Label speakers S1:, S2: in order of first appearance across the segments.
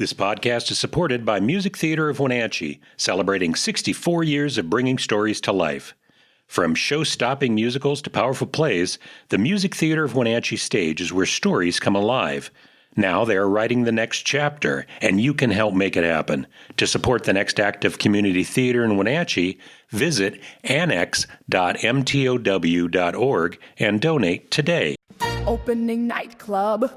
S1: This podcast is supported by Music Theater of Wenatchee, celebrating 64 years of bringing stories to life. From show-stopping musicals to powerful plays, the Music Theater of Wenatchee stage is where stories come alive. Now they are writing the next chapter, and you can help make it happen. To support the next act of community theater in Wenatchee, visit annex.mtow.org and donate today.
S2: Opening night club.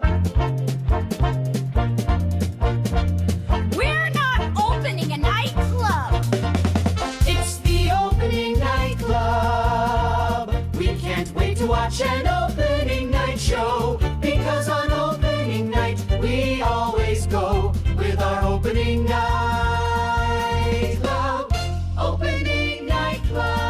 S3: We're not opening a nightclub.
S4: It's the opening night club. We can't wait to watch an opening night show, because on opening night we always go with our opening night club. Opening night club.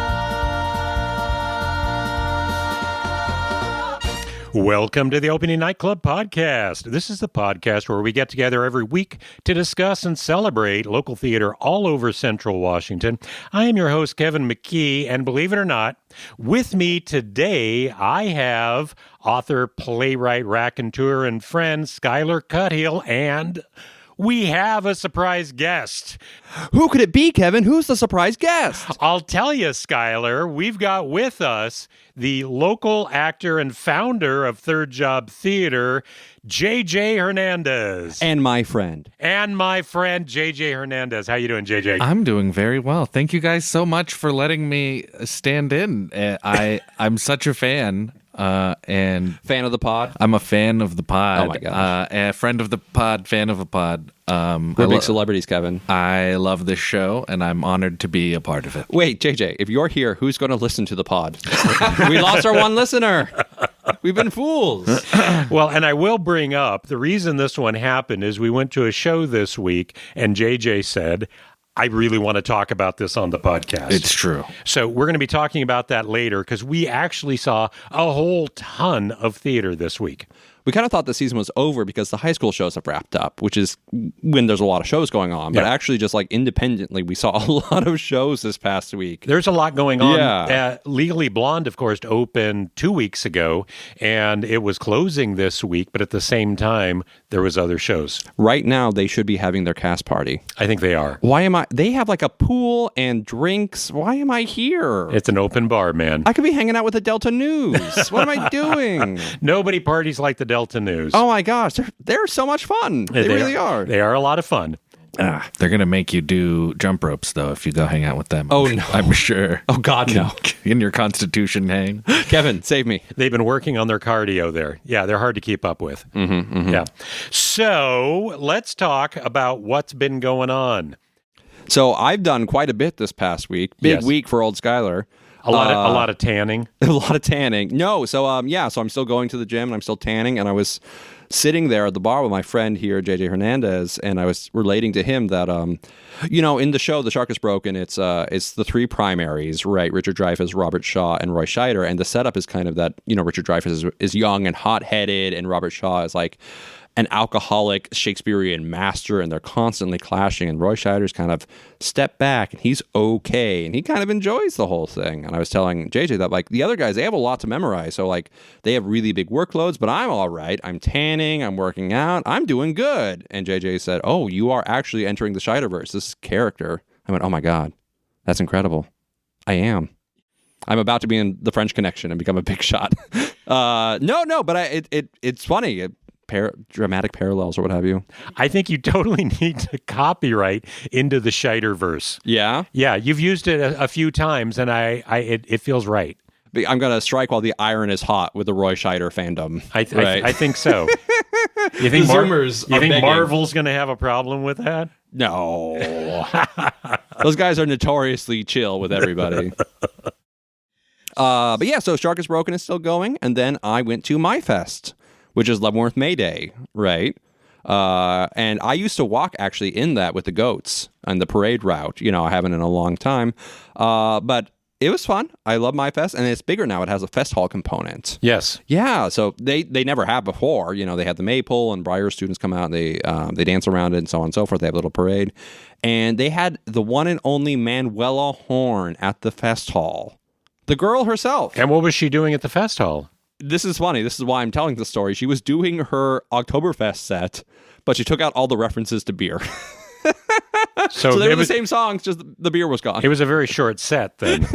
S1: Welcome to the Opening Night Club podcast. This is the podcast where we get together every week to discuss and celebrate local theater all over Central Washington. I am your host, Kevin McKee, and believe it or not, with me today, I have author, playwright, raconteur, and friend, Skyler Cuthill, and we have a surprise guest.
S5: Who could it be, Kevin? Who's the surprise guest?
S1: I'll tell you, Skyler, we've got with us the local actor and founder of Third Job Theater, JJ Hernandez.
S5: And my friend.
S1: JJ Hernandez. How you doing, JJ?
S6: I'm doing very well. Thank you guys so much for letting me stand in. I'm such a fan. And
S5: Fan of the pod?
S6: I'm a fan of the pod.
S5: Oh my gosh.
S6: A friend of the pod, fan of the pod.
S5: We're big celebrities, Kevin.
S6: I love this show, and I'm honored to be a part of it.
S5: Wait, JJ, if you're here, who's going to listen to the pod? We lost our one listener. We've been fools.
S1: Well, and I will bring up, the reason this one happened is we went to a show this week, and JJ said, I really want to talk about this on the podcast.
S6: It's true.
S1: So we're going to be talking about that later because we actually saw a whole ton of theater this week.
S5: We kind of thought the season was over because the high school shows have wrapped up, which is when there's a lot of shows going on. But actually, just like independently, we saw a lot of shows this past week.
S1: There's a lot going on.
S5: Yeah.
S1: Legally Blonde, of course, opened 2 weeks ago, and it was closing this week. But at the same time, there was other shows.
S5: Right now, they should be having their cast party.
S1: I think they are.
S5: Why am I? They have like a pool and drinks. Why am I here?
S1: It's an open bar, man.
S5: I could be hanging out with the Delta News. What am I doing?
S1: Nobody parties like the Delta News.
S5: Oh my gosh, they're so much fun. They really are.
S1: They are a lot of fun.
S6: They're going to make you do jump ropes, though, if you go hang out with them.
S5: Oh, no.
S6: I'm sure.
S5: Oh, God, no.
S6: In your Constitution hang.
S5: Kevin, save me.
S1: They've been working on their cardio there. Yeah, they're hard to keep up with. Yeah. So let's talk about what's been going on.
S5: So I've done quite a bit this past week. Big week for old Skyler.
S1: A lot of tanning.
S5: A lot of tanning. No, so so I'm still going to the gym and I'm still tanning, and I was sitting there at the bar with my friend here, JJ Hernandez, and I was relating to him that in the show The Shark is Broken, it's the three primaries, right? Richard Dreyfuss, Robert Shaw, and Roy Scheider, and the setup is kind of that, Richard Dreyfuss is young and hot-headed, and Robert Shaw is like an alcoholic Shakespearean master, and they're constantly clashing, and Roy Scheider's kind of stepped back, and he's okay, and he kind of enjoys the whole thing. And I was telling JJ that, like, the other guys, they have a lot to memorize, so, like, they have really big workloads, but I'm all right. I'm tanning, I'm working out, I'm doing good. And JJ said, oh, you are actually entering the Scheiderverse, this character. I went, oh my God, that's incredible. I am. I'm about to be in The French Connection and become a big shot. But it's funny. Dramatic parallels or what have you. I
S1: think you totally need to copyright into the Scheiderverse.
S5: Yeah?
S1: Yeah, you've used it a few times, and it feels right.
S5: I'm going to strike while the iron is hot with the Roy Scheider fandom.
S1: I think so. You think Marvel's going to have a problem with that?
S5: No. Those guys are notoriously chill with everybody. So Shark is Broken is still going, and then I went to My Fest, which is Leavenworth May Day, right? And I used to walk actually in that with the goats on the parade route. I haven't in a long time. But it was fun. I love My Fest, and it's bigger now. It has a fest hall component.
S1: Yes.
S5: Yeah, so they never have before. They had the maypole, and Briar students come out, and they dance around it, and so on and so forth. They have a little parade. And they had the one and only Manuela Horn at the fest hall. The girl herself.
S1: And what was she doing at the fest hall?
S5: This is funny. This is why I'm telling the story. She was doing her Oktoberfest set, but she took out all the references to beer.
S1: So
S5: So they were
S1: it
S5: the
S1: was,
S5: same songs, just the beer was gone.
S1: it was a very short set then.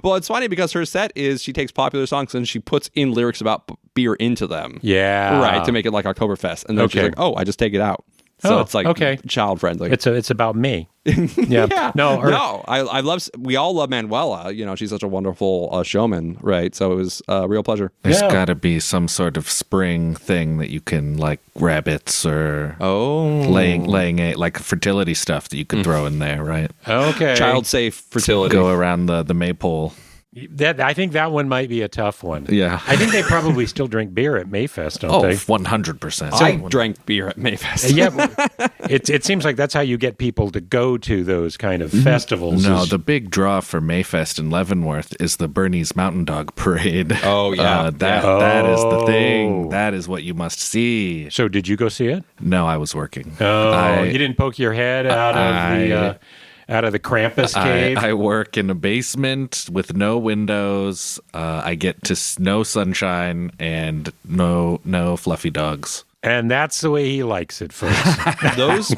S5: Well, it's funny because her set is she takes popular songs and she puts in lyrics about beer into them.
S1: Yeah.
S5: Right, to make it like Oktoberfest. And then she's
S1: Okay.
S5: like, oh, I just take it out. So
S1: Oh,
S5: it's like
S1: okay.
S5: child friendly.
S1: It's about me. Yeah.
S5: Yeah.
S1: No.
S5: I love, we all love Manuela. You know, she's such a wonderful showman, right? So it was a real pleasure.
S6: There's
S1: Yeah.
S6: got to be some sort of spring thing that you can, like rabbits or laying like fertility stuff that you could throw in there, right?
S1: Okay.
S5: Child safe fertility.
S6: Go around the maypole.
S1: I think that one might be a tough one.
S6: Yeah.
S1: I think they probably still drink beer at Mayfest, don't
S6: Oh,
S1: they?
S6: 100%.
S5: I drank beer at Mayfest.
S1: Yeah, it seems like that's how you get people to go to those kind of festivals.
S6: No,
S1: is-
S6: the big draw for Mayfest in Leavenworth is the Bernie's Mountain Dog Parade.
S5: Oh, yeah.
S6: That is the
S1: Oh.
S6: thing. That is what you must see.
S1: So did you go see it?
S6: No, I was working.
S1: Oh, you didn't poke your head out of the Krampus cave?
S6: I work in a basement with no windows. I get to no sunshine and no fluffy dogs.
S1: And that's the way he likes it, folks.
S5: Those,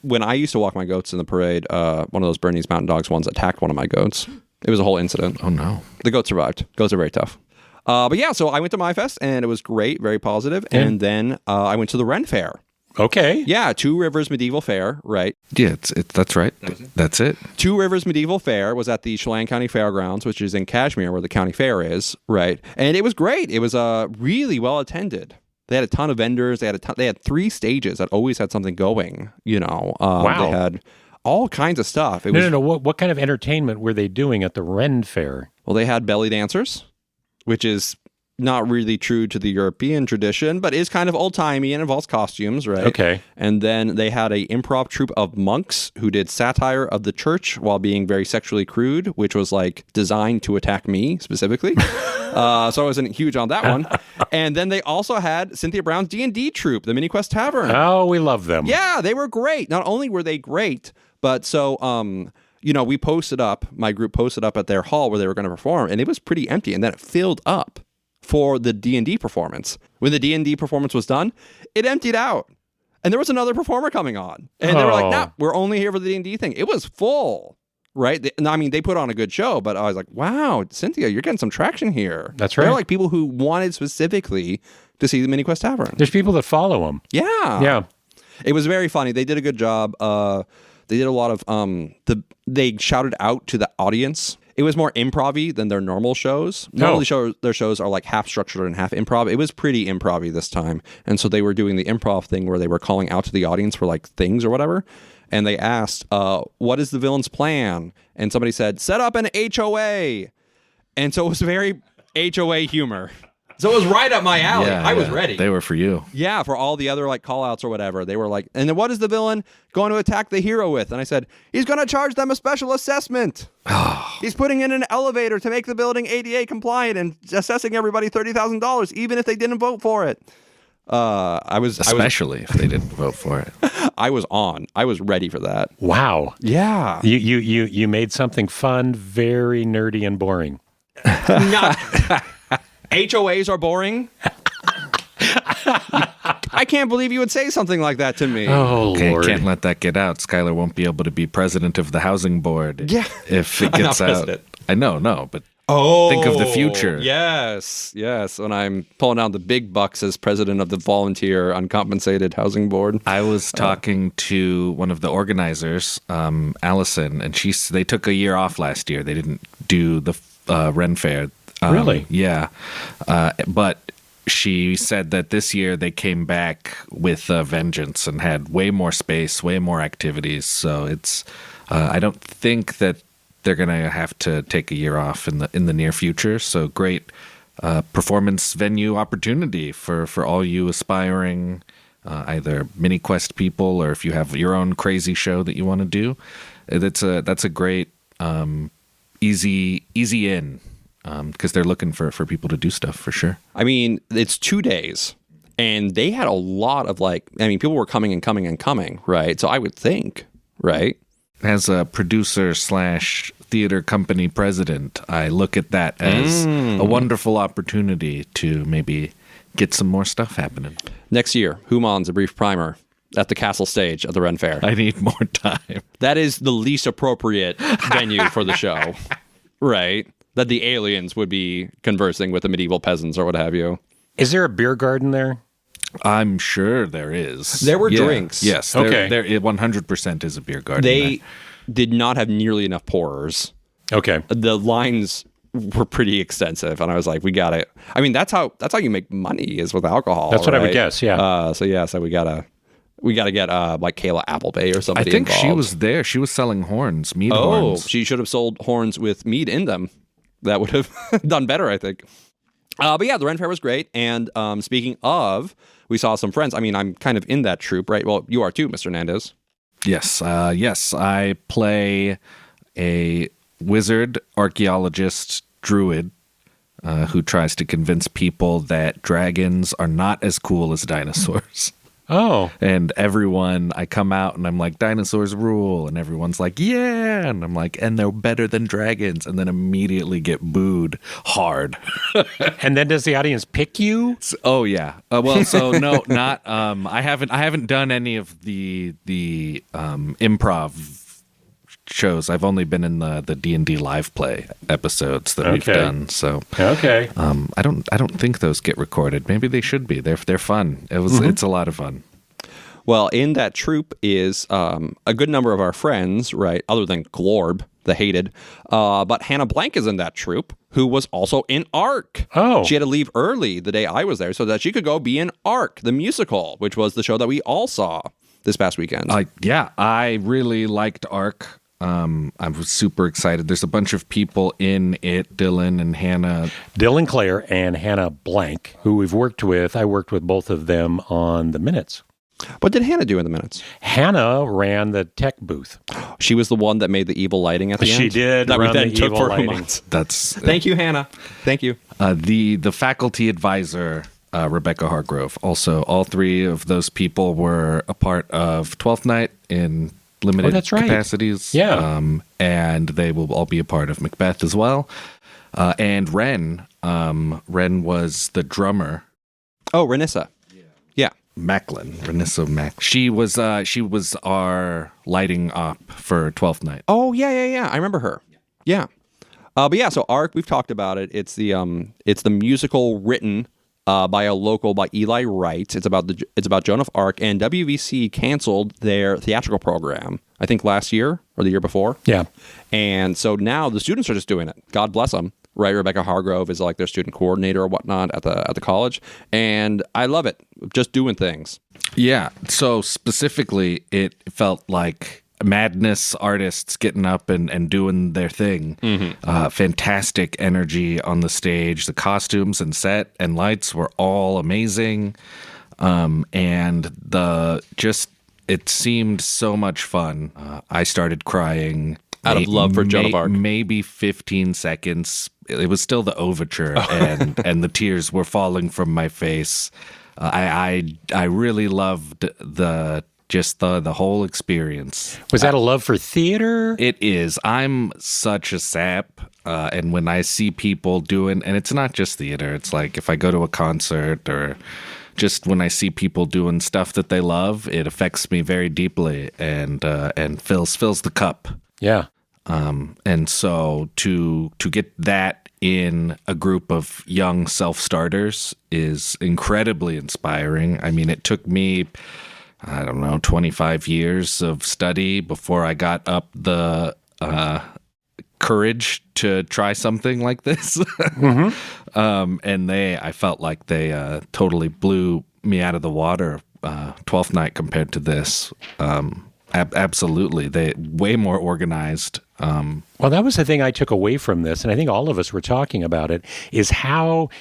S5: when I used to walk my goats in the parade, one of those Bernese Mountain Dogs ones attacked one of my goats. It was a whole incident.
S6: Oh no!
S5: The goat survived. Goats are very tough. But yeah, so I went to MyFest and it was great, very positive. And then I went to the Ren Fair.
S1: Okay.
S5: Yeah, Two Rivers Medieval Fair, right?
S6: Yeah, that's right. That's it.
S5: Two Rivers Medieval Fair was at the Chelan County Fairgrounds, which is in Kashmir, where the county fair is, right? And it was great. It was really well attended. They had a ton of vendors. They had 3 stages that always had something going. You know,
S1: Wow.
S5: They had all kinds of stuff. It was,
S1: No. What kind of entertainment were they doing at the Ren Fair?
S5: Well, they had belly dancers, which is not really true to the European tradition, but is kind of old-timey and involves costumes, right?
S1: Okay.
S5: And then they had a improv troupe of monks who did satire of the church while being very sexually crude, which was like designed to attack me specifically. So I wasn't huge on that one. And then they also had Cynthia Brown's D&D troupe, the Mini Quest Tavern.
S1: Oh, we love them.
S5: Yeah, they were great. Not only were they great, but so you know, we posted up, my group posted up at their hall where they were going to perform, and it was pretty empty, and then it filled up for the D&D performance. When the D&D performance was done, it emptied out. And there was another performer coming on. And they were like, nah, we're only here for the D&D thing. It was full, right? They put on a good show, but I was like, wow, Cynthia, you're getting some traction here.
S1: That's right.
S5: They're like people who wanted specifically to see the Mini Quest Tavern.
S1: There's people that follow them.
S5: Yeah.
S1: Yeah.
S5: It was very funny. They did a good job. They did a lot of they shouted out to the audience. It was more improv-y than their normal shows. Normally their shows are like half structured and half improv. It was pretty improv-y this time. And so they were doing the improv thing where they were calling out to the audience for like things or whatever. And they asked, what is the villain's plan? And somebody said, set up an HOA. And so it was very HOA humor. So it was right up my alley. I was ready.
S6: They were for you.
S5: Yeah, for all the other like call outs or whatever. They were like, and then what is the villain going to attack the hero with? And I said, he's going to charge them a special assessment. He's putting in an elevator to make the building ADA compliant and assessing everybody $30,000, even if they didn't vote for it.
S6: Especially if they didn't vote for it.
S5: I was on. I was ready for that.
S1: Wow.
S5: Yeah.
S1: You made something fun, very nerdy and boring.
S5: HOAs are boring. I can't believe you would say something like that to me.
S1: Oh,
S6: Okay,
S1: Lord.
S6: can't let that get out. Skyler won't be able to be president of the housing board.
S5: Yeah.
S6: If it
S5: I'm
S6: gets
S5: not
S6: out.
S5: president.
S6: I know, no, but
S5: Oh,
S6: think of the future.
S5: Yes. When I'm pulling out the big bucks as president of the volunteer uncompensated housing board.
S6: I was talking to one of the organizers, Allison, and they took a year off last year. They didn't do the Ren Fair.
S1: Really?
S6: Yeah. But she said that this year they came back with a vengeance and had way more space, way more activities. So it's, I don't think that they're going to have to take a year off in the near future. So great performance venue opportunity for all you aspiring either mini quest people, or if you have your own crazy show that you want to do. That's a great easy in. Because they're looking for people to do stuff for sure.
S5: I mean, it's 2 days, and they had a lot of people were coming and coming and coming, right? So I would think, right?
S6: As a producer / theater company president, I look at that as a wonderful opportunity to maybe get some more stuff happening.
S5: Next year, Human's A Brief Primer. at the Castle stage at the Ren Fair.
S6: I need more time.
S5: That is the least appropriate venue for the show, right? That the aliens would be conversing with the medieval peasants or what have you.
S1: Is there a beer garden there?
S6: I'm sure there is.
S5: There were drinks.
S6: Yes.
S1: Okay.
S6: There 100% is a beer garden.
S5: They did not have nearly enough pourers.
S1: Okay.
S5: The lines were pretty extensive, and I was like, we got it. I mean, that's how you make money is with alcohol.
S1: That's what I would
S5: right?
S1: guess, yeah.
S5: So we gotta get like Kayla Applebay or
S6: I
S5: somebody
S6: think she
S5: involved.
S6: was there. She was selling horns, mead
S5: Oh,
S6: horns.
S5: she should have sold horns with mead in them. That would have done better, I think. But yeah, the Ren Fair was great. And speaking of, we saw some friends. I mean, I'm kind of in that troupe, right? Well, you are too, Mr. Hernandez.
S6: Yes. Yes. I play a wizard, archaeologist, druid who tries to convince people that dragons are not as cool as dinosaurs.
S1: Oh.
S6: And I come out and I'm like, dinosaurs rule. And everyone's like, yeah. And I'm like, and they're better than dragons. And then immediately get booed hard.
S1: And then does the audience pick you?
S6: Oh, yeah. Well, so no, not, I haven't done any of the improv shows. I've only been in the D&D live play episodes that we've done. So
S1: Okay.
S6: I don't think those get recorded. Maybe they should be. They're fun. It's a lot of fun.
S5: Well, in that troupe is a good number of our friends, right? Other than Glorb, the hated. But Hannah Blank is in that troupe, who was also in Ark.
S1: Oh.
S5: She had to leave early the day I was there so that she could go be in Ark, the musical, which was the show that we all saw this past weekend.
S6: Yeah, I really liked Ark. I was super excited. There's a bunch of people in it, Dylan and Hannah.
S1: Dylan Clare and Hannah Blank, who we've worked with. I worked with both of them on the Minutes.
S5: What did Hannah do in the Minutes?
S1: Hannah ran the tech booth.
S5: She was the one that made the evil lighting at the end?
S1: She did
S5: That we
S1: run
S5: then
S1: the
S5: took
S1: evil
S5: for
S1: lighting.
S5: months.
S6: Thank
S5: you, Hannah. Thank you.
S6: The faculty advisor, Rebecca Hargrove. Also, all three of those people were a part of 12th Night in limited
S1: that's right.
S6: capacities.
S1: Yeah.
S6: And they will all be a part of Macbeth as well. And Ren was the drummer.
S5: Oh, Renissa. Yeah.
S6: Macklin, Renissa Mack. She was our lighting op for 12th Night.
S5: Oh, yeah. I remember her. Yeah. But yeah, so Ark, we've talked about it. It's the musical written by Eli Wright. It's about Joan of Arc, and WVC canceled their theatrical program, I think last year or the year before.
S1: Yeah.
S5: And so now the students are just doing it. God bless them. Right, Rebecca Hargrove is like their student coordinator or whatnot at the college, and I love it. Just doing things.
S6: Yeah. So specifically, it felt like madness artists getting up and doing their thing. Fantastic energy on the stage. The costumes and set and lights were all amazing, and it seemed so much fun. I started crying.
S5: Out of love for Joan of Arc.
S6: Maybe 15 seconds. It was still the overture, and the tears were falling from my face. I really loved the whole experience.
S1: Was that a love for theater?
S6: It is. I'm such a sap, and when I see people doing, and it's not just theater. It's like if I go to a concert or just when I see people doing stuff that they love, it affects me very deeply and fills the cup.
S1: Yeah.
S6: And so to get that in a group of young self-starters is incredibly inspiring. I mean, it took me, 25 years of study before I got up the courage to try something like this. And I felt like they totally blew me out of the water. 12th Night compared to this. Absolutely. They way more organized.
S1: Well, that was the thing I took away from this, and I think all of us were talking about it, is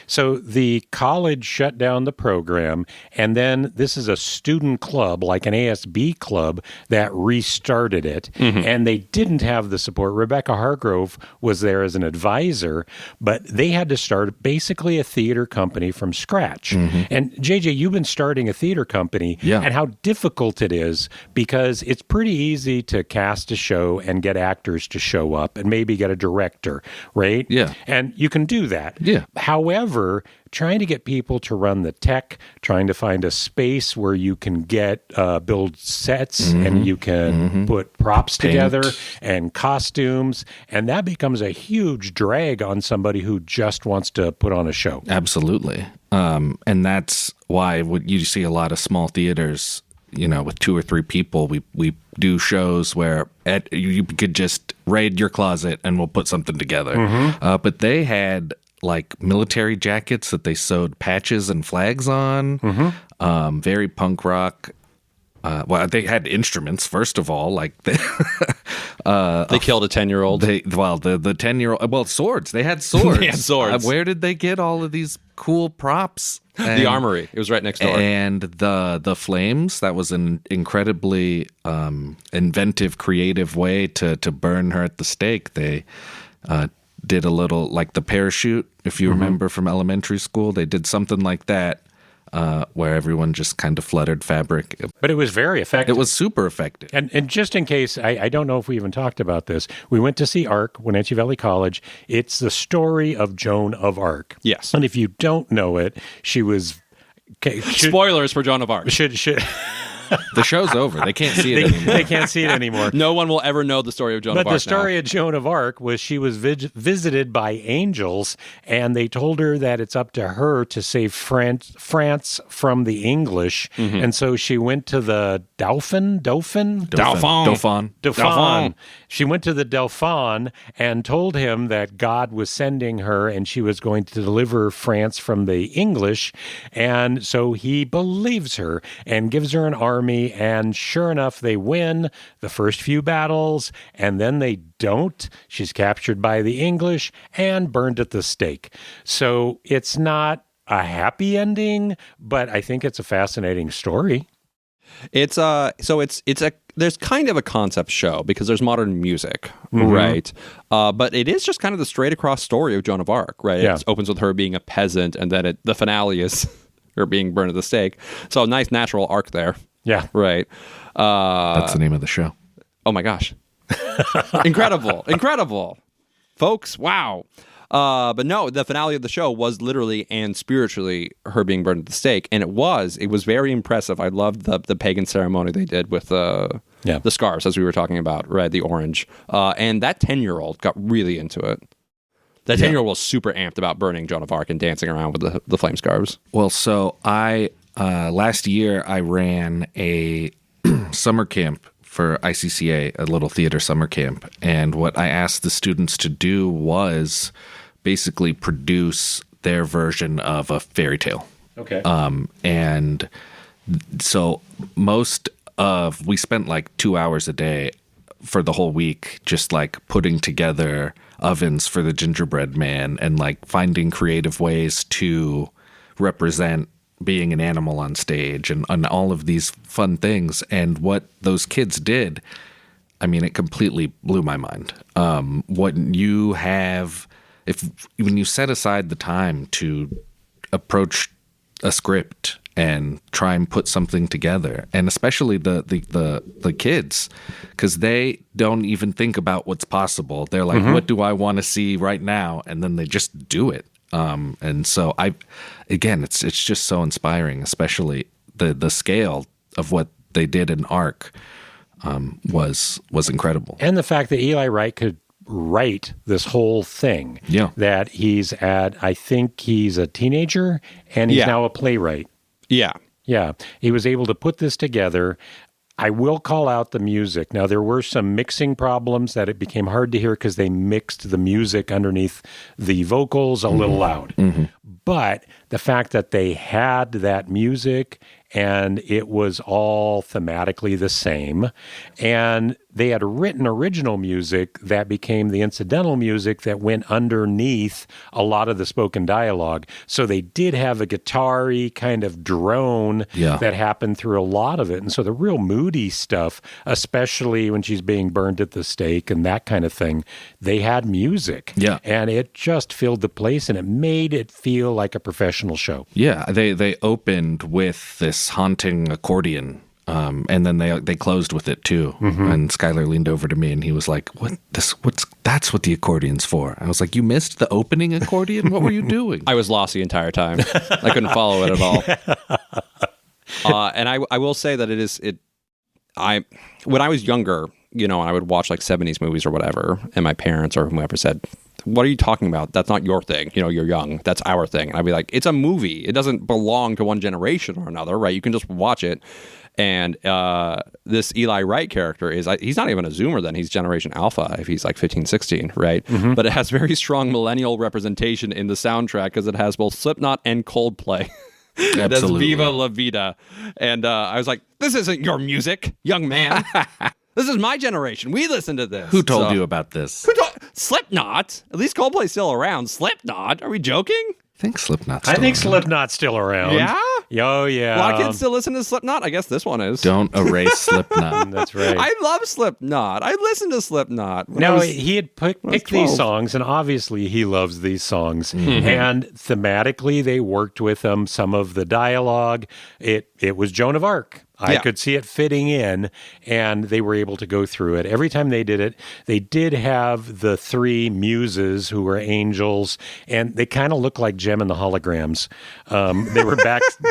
S1: so the college shut down the program, and then this is a student club, like an ASB club, that restarted it, and they didn't have the support. Rebecca Hargrove was there as an advisor, but they had to start basically a theater company from scratch. And JJ, you've been starting a theater company, and how difficult it is, because it's pretty easy to cast a show and get actors writers to show up and maybe get a director, right?
S6: Yeah.
S1: And you can do that.
S6: Yeah.
S1: However, trying to get people to run the tech, trying to find a space where you can build sets and you can put props together and costumes, and that becomes a huge drag on somebody who just wants to put on a show.
S6: Absolutely. And that's why you see a lot of small theaters, with 2 or 3 people. We do shows where you could just raid your closet and we'll put something together. But they had like military jackets that they sewed patches and flags on. Very punk rock. Well, they had instruments, first of all. Like they
S5: killed a 10-year-old.
S6: The 10-year-old. Well, swords. They had swords.
S5: They had swords.
S6: Where did they get all of these cool props?
S5: The armory. It was right next door.
S6: And the flames. That was an incredibly inventive, creative way to burn her at the stake. They did a little, like the parachute, if you remember from elementary school. They did something like that. Where everyone just kind of fluttered fabric.
S1: But it was very effective.
S6: It was super effective.
S1: And just in case, I don't know if we even talked about this, we went to see ARC, Wenatchee Valley College. It's the story of Joan of Arc.
S5: Yes.
S1: And if you don't know it, she was...
S5: Spoilers for Joan of Arc.
S6: The show's over. They can't see it anymore.
S1: They can't see it anymore.
S5: No one will ever know the story of Joan of Arc.
S1: But the story of Joan of Arc was she was visited by angels, and they told her that it's up to her to save France from the English. And so she went to the Dauphin. She went to the Dauphin and told him that God was sending her and she was going to deliver France from the English. And so he believes her and gives her an army. And sure enough, they win the first few battles, and then they don't. She's captured by the English and burned at the stake. So it's not a happy ending, but I think it's a fascinating story.
S5: It's there's kind of a concept show because there's modern music, right? But it is just kind of the straight across story of Joan of Arc, right?
S1: Yeah.
S5: It opens with her being a peasant, and then the finale is her being burned at the stake. So a nice natural arc there.
S1: Yeah.
S5: Right.
S6: That's the name of the show.
S5: Oh my gosh. Incredible. Folks, wow. But no, the finale of the show was literally and spiritually her being burned at the stake. And it was very impressive. I loved the pagan ceremony they did with the scarves, as we were talking about, right? The orange. And that 10-year-old got really into it. That 10-year-old was super amped about burning Joan of Arc and dancing around with the flame scarves.
S6: Well, so last year I ran a summer camp for ICCA, a little theater summer camp. And what I asked the students to do was basically produce their version of a fairy tale.
S1: Okay.
S6: And so we spent like 2 hours a day for the whole week, just like putting together ovens for the gingerbread man and like finding creative ways to represent being an animal on stage and all of these fun things. And what those kids did, I mean, it completely blew my mind. What you have, when you set aside the time to approach a script and try and put something together, and especially the kids, because they don't even think about what's possible. They're like, what do I want to see right now? And then they just do it. And so it's just so inspiring, especially the scale of what they did in ARC was incredible.
S1: And the fact that Eli Wright could write this whole thing.
S6: Yeah.
S1: That I think he's a teenager and he's now a playwright.
S5: Yeah.
S1: Yeah. He was able to put this together. I will call out the music. Now, there were some mixing problems that it became hard to hear because they mixed the music underneath the vocals a little loud. But the fact that they had that music and it was all thematically the same, and they had written original music that became the incidental music that went underneath a lot of the spoken dialogue. So they did have a guitar-y kind of drone that happened through a lot of it. And so the real moody stuff, especially when she's being burned at the stake and that kind of thing, they had music.
S6: Yeah.
S1: And it just filled the place and it made it feel like a professional show.
S6: Yeah, they opened with this haunting accordion And then they closed with it too. And Skyler leaned over to me and he was like, that's what the accordion's for. I was like, you missed the opening accordion? What were you doing?
S5: I was lost the entire time. I couldn't follow it at all. And I will say that when I was younger, and I would watch like 70s movies or whatever, and my parents or whoever said, what are you talking about? That's not your thing. You're young. That's our thing. And I'd be like, it's a movie. It doesn't belong to one generation or another, right? You can just watch it. And this Eli Wright character he's not even a Zoomer then. He's Generation Alpha if he's like 15, 16, right? But it has very strong millennial representation in the soundtrack because it has both Slipknot and Coldplay. That's Viva La Vida. And I was like, this isn't your music, young man. This is my generation. We listen to this.
S6: Who told you about this?
S5: Slipknot? At least Coldplay's still around. Slipknot? Are we joking?
S6: I think Slipknot's
S1: I
S6: still
S1: think
S6: around.
S1: Slipknot's still around.
S5: Yeah?
S1: Oh, yeah.
S5: A lot of kids still listen to Slipknot. I guess this one is.
S6: Don't erase Slipknot.
S1: That's right.
S5: I love Slipknot. I listened to Slipknot.
S1: No, he had picked these
S5: 12.
S1: songs, and obviously he loves these songs. And thematically, they worked with them. Some of the dialogue, it was Joan of Arc. I could see it fitting in, and they were able to go through it. Every time they did it, they did have the three muses who were angels, and they kind of looked like Gem and the Holograms.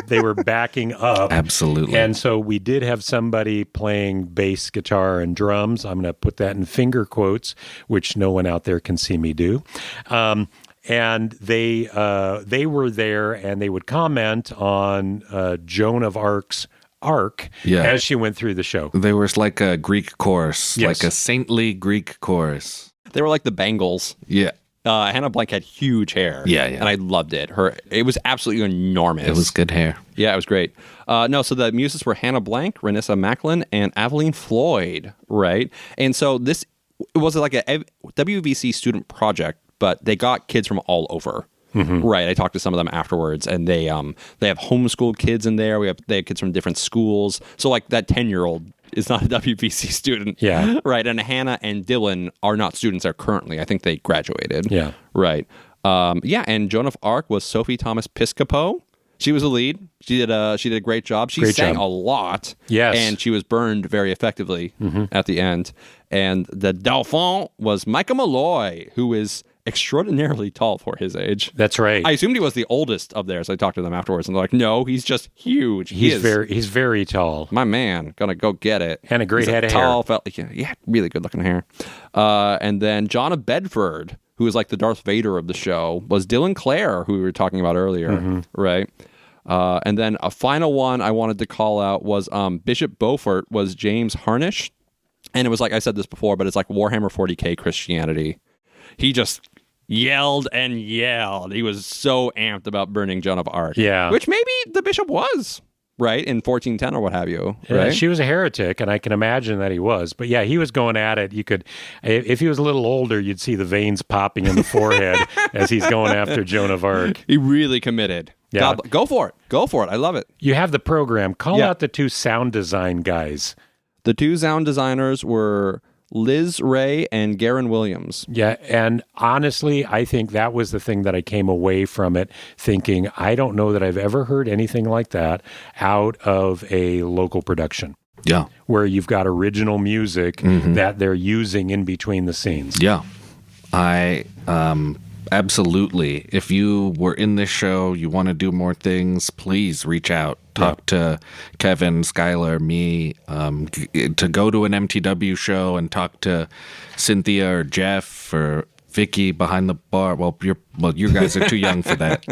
S1: They were backing up.
S6: Absolutely.
S1: And so we did have somebody playing bass guitar and drums. I'm going to put that in finger quotes, which no one out there can see me do. And they were there, and they would comment on Joan of Arc's arc as she went through the show.
S6: They were like a Greek chorus,
S1: Yes.
S6: like a saintly Greek chorus.
S5: They were like the Bangles.
S6: Yeah.
S5: Hannah Blank had huge hair.
S6: Yeah.
S5: And I loved it. It was absolutely enormous.
S6: It was good hair.
S5: Yeah, it was great. So the muses were Hannah Blank, Renissa Macklin, and Aveline Floyd, right? And so it was like a WVC student project, but they got kids from all over. Right. I talked to some of them afterwards, and they have homeschooled kids in there. They have kids from different schools. So like that 10-year-old is not a WVC student.
S1: Yeah.
S5: Right. And Hannah and Dylan are not students there currently. I think they graduated.
S1: Yeah.
S5: Right. And Joan of Arc was Sophie Thomas Piscopo. She was a lead. She did a great job. She sang a lot.
S1: Yes.
S5: And she was burned very effectively at the end. And the Dauphin was Micah Malloy, who is extraordinarily tall for his age.
S1: That's right.
S5: I assumed he was the oldest of theirs. I talked to them afterwards, and they're like, "No, he's just huge.
S1: He's very tall.
S5: My man, gonna go get it."
S1: And a great
S5: He's
S1: head of
S5: tall
S1: hair.
S5: Yeah, really good looking hair. And then John of Bedford, who was like the Darth Vader of the show, was Dylan Clare, who we were talking about earlier, right? And then a final one I wanted to call out was Bishop Beaufort was James Harnish, and it was like I said this before, but it's like Warhammer 40K Christianity. He just yelled and yelled. He was so amped about burning Joan of Arc.
S1: Yeah.
S5: Which maybe the bishop was, right? In 1410 or what have you. Right?
S1: She was a heretic, and I can imagine that he was. But yeah, he was going at it. You could, if he was a little older, you'd see the veins popping in the forehead as he's going after Joan of Arc.
S5: He really committed.
S1: Yeah.
S5: Go for it. Go for it. I love it.
S1: You have the program. Call out the two sound design guys.
S5: The two sound designers were Liz Ray and Garen Williams.
S1: Yeah, and honestly, I think that was the thing that I came away from it thinking, I don't know that I've ever heard anything like that out of a local production.
S6: Yeah.
S1: Where you've got original music that they're using in between the scenes.
S6: Yeah. I absolutely. If you were in this show, you want to do more things, please reach out. Talk to Kevin, Skyler, me, to go to an MTW show and talk to Cynthia or Jeff or Vicky behind the bar. Well, you guys are too young for that.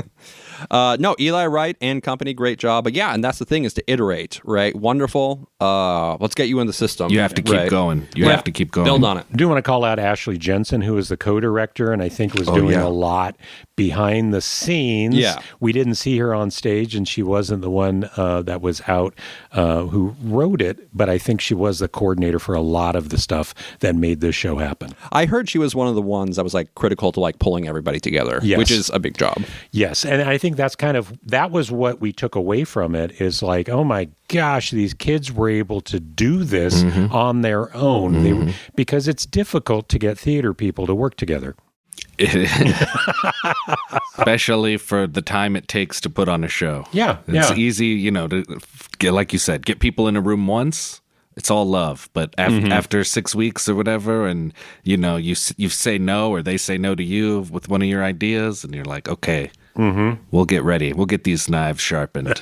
S5: No, Eli Wright and company, great job. But yeah, and that's the thing is to iterate, right? Wonderful. Let's get you in the system.
S6: You have to keep going. You have to keep going.
S5: Build on it.
S1: I do want to call out Ashley Jensen, who is the co-director and I think was doing a lot behind the scenes.
S5: Yeah.
S1: We didn't see her on stage, and she wasn't the one that was out who wrote it, but I think she was the coordinator for a lot of the stuff that made this show happen.
S5: I heard she was one of the ones that was like critical to like pulling everybody together, which is a big job.
S1: Yes, and I think that was what we took away from it is like, oh my gosh, these kids were able to do this on their own because it's difficult to get theater people to work together.
S6: Especially for the time it takes to put on a show.
S1: Yeah,
S6: It's
S1: yeah.
S6: easy, to get, like you said, get people in a room once. It's all love, but after 6 weeks or whatever, and you say no or they say no to you with one of your ideas, and you're like, okay, we'll get ready. We'll get these knives sharpened.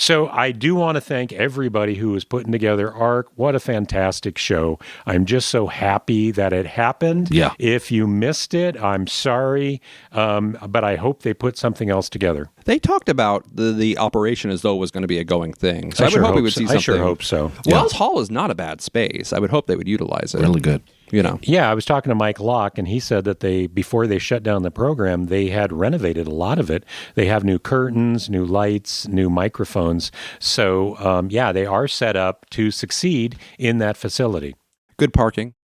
S1: So I do want to thank everybody who was putting together ARC. What a fantastic show. I'm just so happy that it happened.
S6: Yeah.
S1: If you missed it, I'm sorry, but I hope they put something else together.
S5: They talked about the operation as though it was going to be a going thing. So I would
S1: sure
S5: hope we
S1: hope
S5: would
S1: so.
S5: see
S1: I
S5: something.
S1: sure hope so.
S5: Wells Hall is not a bad space. I would hope they would utilize it.
S6: Really good.
S1: Yeah, I was talking to Mike Locke, and he said that before they shut down the program, they had renovated a lot of it. They have new curtains, new lights, new microphones. So, they are set up to succeed in that facility.
S5: Good parking.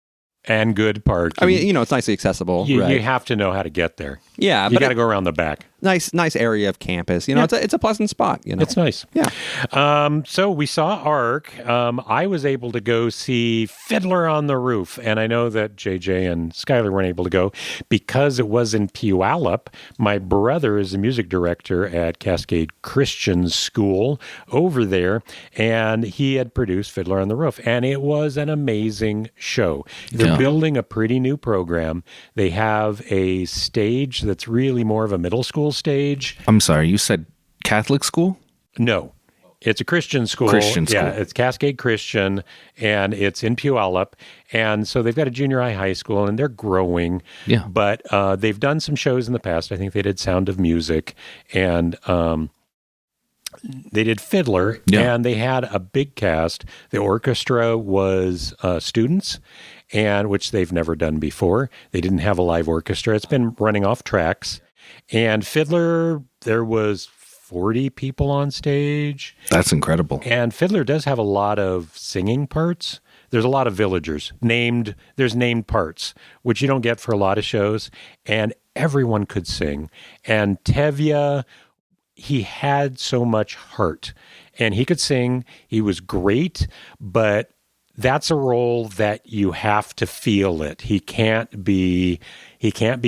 S1: And good parking.
S5: I mean, it's nicely accessible.
S1: You
S5: right?
S1: have to know how to get there.
S5: Yeah,
S1: You
S5: but
S1: got to go around the back.
S5: nice area of campus. It's a pleasant spot.
S1: It's nice.
S5: Yeah.
S1: So we saw ARC. I was able to go see Fiddler on the Roof, and I know that JJ and Skyler weren't able to go because it was in Puyallup. My brother is a music director at Cascade Christian School over there, and he had produced Fiddler on the Roof, and it was an amazing show. They're building a pretty new program. They have a stage that's really more of a middle school stage.
S6: I'm sorry, you said Catholic school?
S1: No. It's a Christian school.
S6: Christian school.
S1: Yeah, it's Cascade Christian, and it's in Puyallup. And so they've got a junior high school, and they're growing.
S6: Yeah.
S1: But they've done some shows in the past. I think they did Sound of Music, and they did Fiddler, and they had a big cast. The orchestra was students, and which they've never done before. They didn't have a live orchestra. It's been running off tracks. And Fiddler, there was 40 people on stage.
S6: That's incredible.
S1: And Fiddler does have a lot of singing parts. There's a lot of villagers there's named parts, which you don't get for a lot of shows. And everyone could sing. And Tevye, he had so much heart, and he could sing. He was great, but that's a role that you have to feel it. He can't be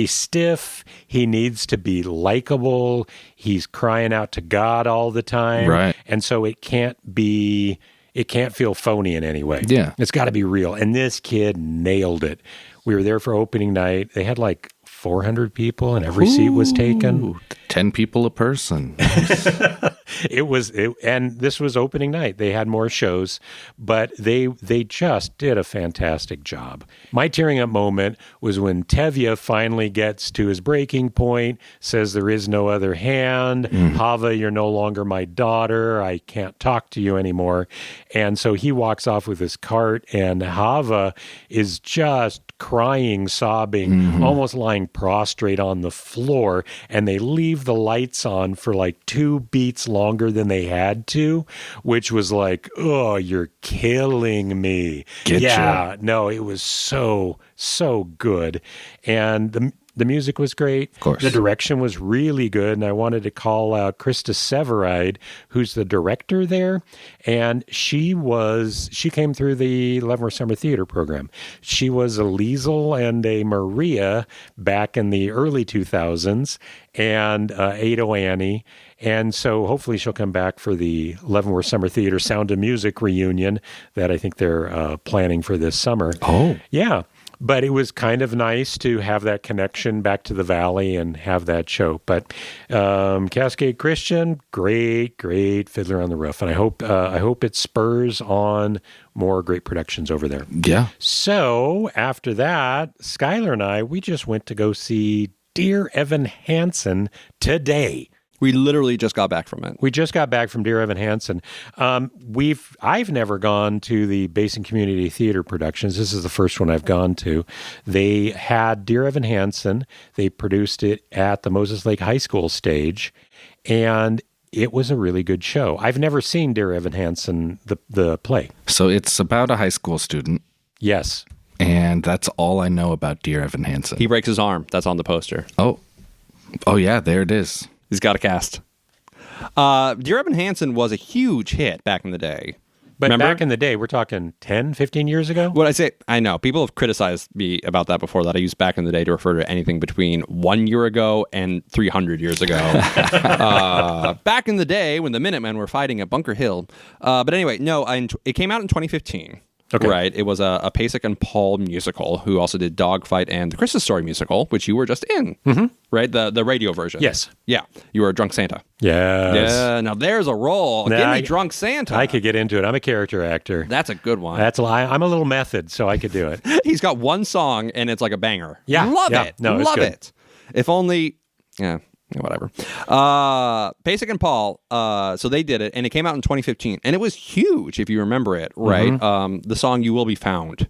S1: stiff. He needs to be likable. He's crying out to God all the time.
S6: Right.
S1: And so it can't feel phony in any way.
S6: Yeah.
S1: It's got to be real. And this kid nailed it. We were there for opening night. They had like 400 people, and every seat was taken.
S6: Ooh, 10 people a person.
S1: And this was opening night. They had more shows, but they just did a fantastic job. My tearing up moment was when Tevye finally gets to his breaking point, says there is no other hand. Hava, you're no longer my daughter. I can't talk to you anymore. And so he walks off with his cart, and Hava is just crying, sobbing, almost lying prostrate on the floor, and they leave the lights on for like 2 beats longer than they had to, which was like, oh, you're killing me. No, it was so good. And the music was great.
S6: Of course.
S1: The direction was really good. And I wanted to call out Krista Severide, who's the director there. And she came through the Leavenworth Summer Theater program. She was a Liesel and a Maria back in the early 2000s, and Ado Annie. And so hopefully she'll come back for the Leavenworth Summer Theater Sound of Music reunion that I think they're planning for this summer.
S6: Oh.
S1: Yeah. But it was kind of nice to have that connection back to the Valley and have that show. But Cascade Christian, great Fiddler on the Roof. And I hope it spurs on more great productions over there.
S6: Yeah.
S1: So after that, Skyler and I, we just went to go see Dear Evan Hansen today.
S5: We literally just got back from it.
S1: We just got back from Dear Evan Hansen. I've never gone to the Basin Community Theater productions. This is the first one I've gone to. They had Dear Evan Hansen. They produced it at the Moses Lake High School stage, and it was a really good show. I've never seen Dear Evan Hansen, the play.
S6: So it's about a high school student,
S1: Yes.
S6: and that's all I know about Dear Evan Hansen.
S5: He breaks his arm. That's on the poster.
S6: Oh yeah, there it is.
S5: He's got a cast. Dear Evan Hansen was a huge hit back in the day.
S1: But
S5: Remember?
S1: back in the day, we're talking 10, 15 years ago?
S5: What I say, I know people have criticized me about that before, that I use back in the day to refer to anything between 1 year ago and 300 years ago. Back in the day when the Minutemen were fighting at Bunker Hill. But anyway, no, it came out in 2015.
S1: Okay.
S5: Right. It was a Pasek and Paul musical, who also did Dogfight and the Christmas Story musical, which you were just in. Mm-hmm. Right? The radio version.
S1: Yes.
S5: Yeah. You were a drunk Santa.
S1: Yes.
S5: Yeah. Now there's a role. Give me drunk Santa.
S1: I could get into it. I'm a character actor.
S5: That's a good one.
S1: I'm a little method, so I could do it.
S5: He's got one song and it's like a banger.
S1: Yeah.
S5: Love it.
S1: No, it's
S5: Love
S1: good.
S5: it. If only, yeah, whatever. Pasek and Paul, so they did it, and it came out in 2015, and it was huge, if you remember it, right?
S1: Mm-hmm.
S5: The song You Will Be Found.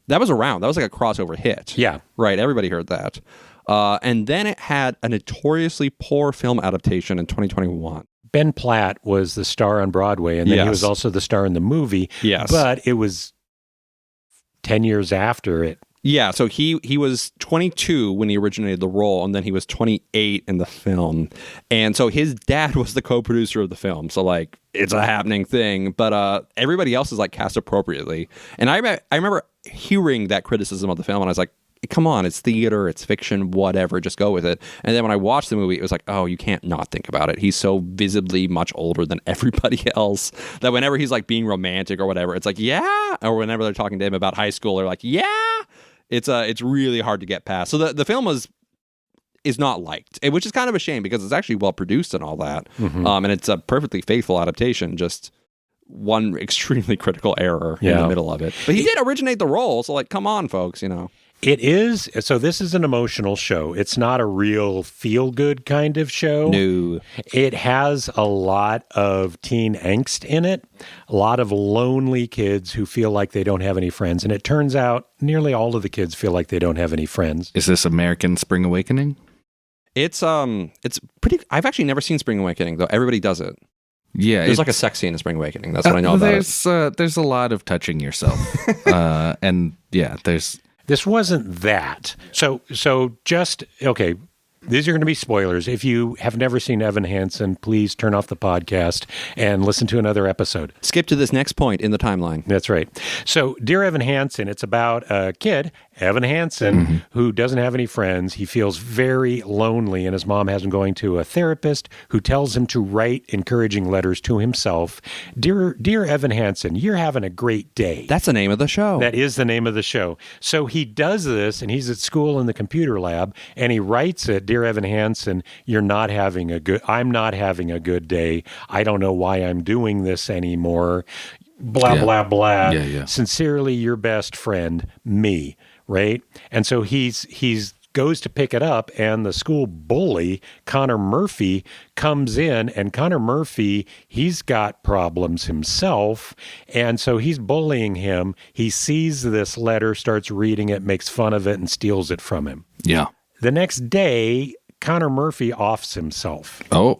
S5: That was around. That was like a crossover hit.
S1: Yeah.
S5: Right, everybody heard that. And then it had a notoriously poor film adaptation in 2021.
S1: Ben Platt was the star on Broadway, and then he
S5: Yes.
S1: was also the star in the movie.
S5: Yes.
S1: But it was 10 years after it.
S5: Yeah, so he was 22 when he originated the role, and then he was 28 in the film. And so his dad was the co-producer of the film. So, like, it's a happening thing. But everybody else is, like, cast appropriately. And I remember hearing that criticism of the film, and I was like, come on, it's theater, it's fiction, whatever, just go with it. And then when I watched the movie, it was like, oh, you can't not think about it. He's so visibly much older than everybody else that whenever he's, like, being romantic or whatever, it's like, yeah. Or whenever they're talking to him about high school, they're like, yeah. It's really hard to get past. So the film is not liked, which is kind of a shame because it's actually well produced and all that. Mm-hmm. And it's a perfectly faithful adaptation, just one extremely critical error in the middle of it. But he did originate the role, so like, come on, folks, you know.
S1: It is. So this is an emotional show. It's not a real feel-good kind of show.
S5: No.
S1: It has a lot of teen angst in it, a lot of lonely kids who feel like they don't have any friends. And it turns out nearly all of the kids feel like they don't have any friends.
S6: Is this American Spring Awakening?
S5: It's pretty. I've actually never seen Spring Awakening, though. Everybody does it.
S6: Yeah,
S5: there's like a sex scene in Spring Awakening. That's what I know about it.
S6: There's a lot of touching yourself, and yeah, there's.
S1: This wasn't that. So just, okay, these are going to be spoilers. If you have never seen Evan Hansen, please turn off the podcast and listen to another episode.
S5: Skip to this next point in the timeline.
S1: That's right. So, Dear Evan Hansen, it's about a kid, Evan Hansen, who doesn't have any friends. He feels very lonely, and his mom has him going to a therapist who tells him to write encouraging letters to himself. Dear Evan Hansen, you're having a great day.
S5: That's the name of the show.
S1: That is the name of the show. So he does this, and he's at school in the computer lab, and he writes it, Dear Evan Hansen, I'm not having a good day. I don't know why I'm doing this anymore. Blah, blah, blah.
S6: Yeah.
S1: Sincerely, your best friend, me. Right? And so he's goes to pick it up, and the school bully, Connor Murphy, comes in, and Connor Murphy, he's got problems himself, and so he's bullying him. He sees this letter, starts reading it, makes fun of it, and steals it from him.
S6: Yeah.
S1: The next day, Connor Murphy offs himself.
S6: Oh.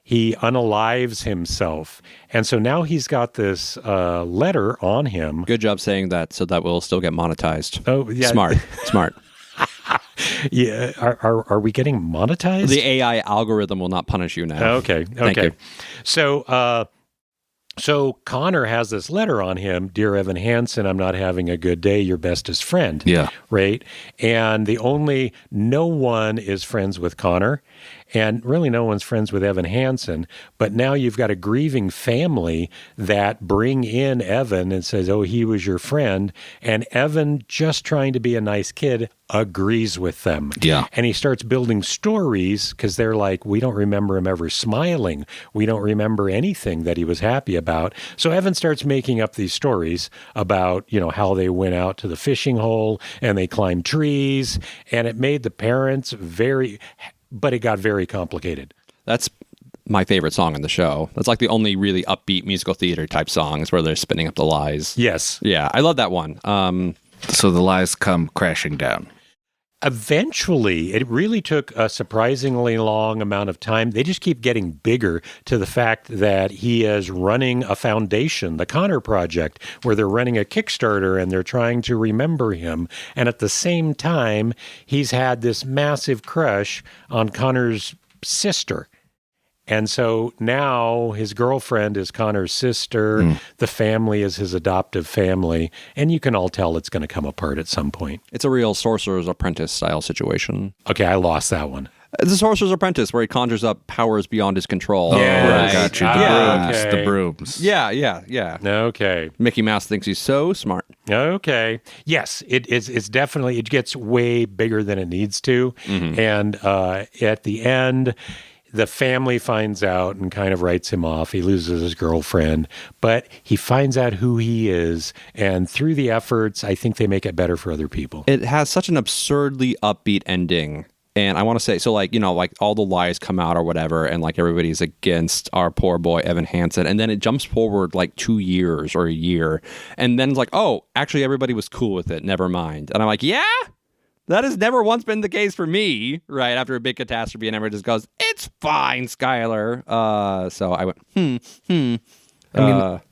S1: He unalives himself. And so now he's got this letter on him.
S5: Good job saying that so that we'll still get monetized.
S1: Oh, yeah.
S5: Smart.
S1: Yeah. Are we getting monetized?
S5: The AI algorithm will not punish you now.
S1: Okay.
S5: Thank you.
S1: So Connor has this letter on him, Dear Evan Hansen, I'm not having a good day, your bestest friend.
S6: Yeah.
S1: Right? And no one is friends with Connor, and really no one's friends with Evan Hansen, but now you've got a grieving family that bring in Evan and says, oh, he was your friend, and Evan, just trying to be a nice kid, agrees with them.
S6: Yeah.
S1: And he starts building stories because they're like, we don't remember him ever smiling. We don't remember anything that he was happy about. So Evan starts making up these stories about, how they went out to the fishing hole and they climbed trees, and it made the parents but it got very complicated.
S5: That's my favorite song in the show. That's like the only really upbeat musical theater type songs where they're spinning up the lies.
S1: Yes.
S5: Yeah, I love that one.
S6: So the lies come crashing down.
S1: Eventually, it really took a surprisingly long amount of time. They just keep getting bigger to the fact that he is running a foundation, the Connor Project, where they're running a Kickstarter and they're trying to remember him. And at the same time, he's had this massive crush on Connor's sister. And so now his girlfriend is Connor's sister. The family is his adoptive family. And you can all tell it's going to come apart at some point.
S5: It's a real Sorcerer's Apprentice style situation.
S1: Okay, I lost that one.
S5: It's a Sorcerer's Apprentice where he conjures up powers beyond his control.
S1: Yes.
S6: Got you.
S1: Okay.
S6: The brooms.
S5: Yeah.
S1: Okay.
S5: Mickey Mouse thinks he's so smart.
S1: Okay. Yes, it's definitely, it gets way bigger than it needs to. And at the end, the family finds out and kind of writes him off. He loses his girlfriend, but he finds out who he is. And through the efforts, I think they make it better for other people.
S5: It has such an absurdly upbeat ending. And I want to say, so like, like all the lies come out or whatever, and like everybody's against our poor boy, Evan Hansen. And then it jumps forward like 2 years or a year. And then it's like, oh, actually everybody was cool with it. Never mind. And I'm like, yeah, that has never once been the case for me, right? After a big catastrophe and everyone just goes, it's fine, Skyler. So I went,
S6: I mean,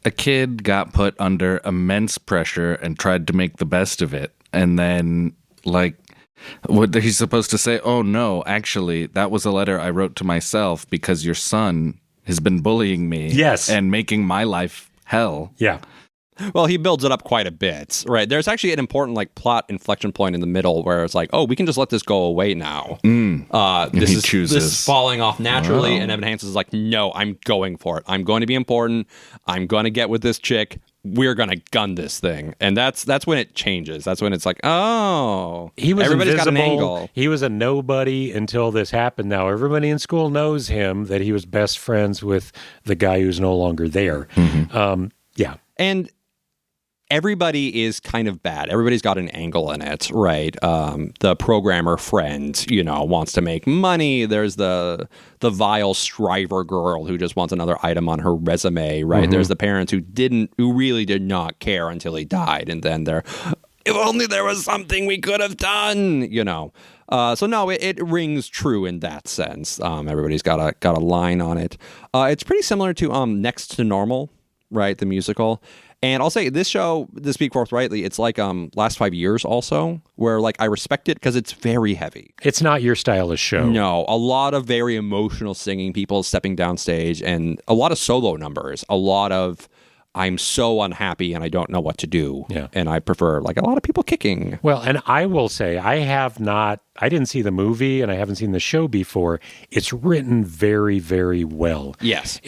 S6: a kid got put under immense pressure and tried to make the best of it. And then, like, what he's supposed to say, oh, no, actually, that was a letter I wrote to myself because your son has been bullying me.
S1: Yes.
S6: And making my life hell.
S1: Yeah.
S5: Well, he builds it up quite a bit, right? There's actually an important like plot inflection point in the middle where it's like, oh, we can just let this go away now. This is falling off naturally, and Evan Hansen's like, no, I'm going for it. I'm going to be important. I'm going to get with this chick. We're going to gun this thing. And that's when it changes. That's when it's like, oh, everybody's got an angle.
S1: He was a nobody until this happened. Now, everybody in school knows him, that he was best friends with the guy who's no longer there. Yeah.
S5: And everybody is kind of bad. Everybody's got an angle in it, right? The programmer friend, wants to make money. There's the vile striver girl who just wants another item on her resume, right? There's the parents who really did not care until he died, and then if only there was something we could have done, So no, it rings true in that sense. Everybody's got a line on it. It's pretty similar to Next to Normal, right? The musical. And I'll say this show, to speak forthrightly, it's like Last 5 Years also, where like I respect it because it's very heavy.
S1: It's not your stylish show.
S5: No, a lot of very emotional singing, people stepping down stage, and a lot of solo numbers, a lot of I'm so unhappy and I don't know what to do.
S1: Yeah.
S5: And I prefer like a lot of people kicking.
S1: Well, and I will say I didn't see the movie and I haven't seen the show before. It's written very, very well.
S5: Yes.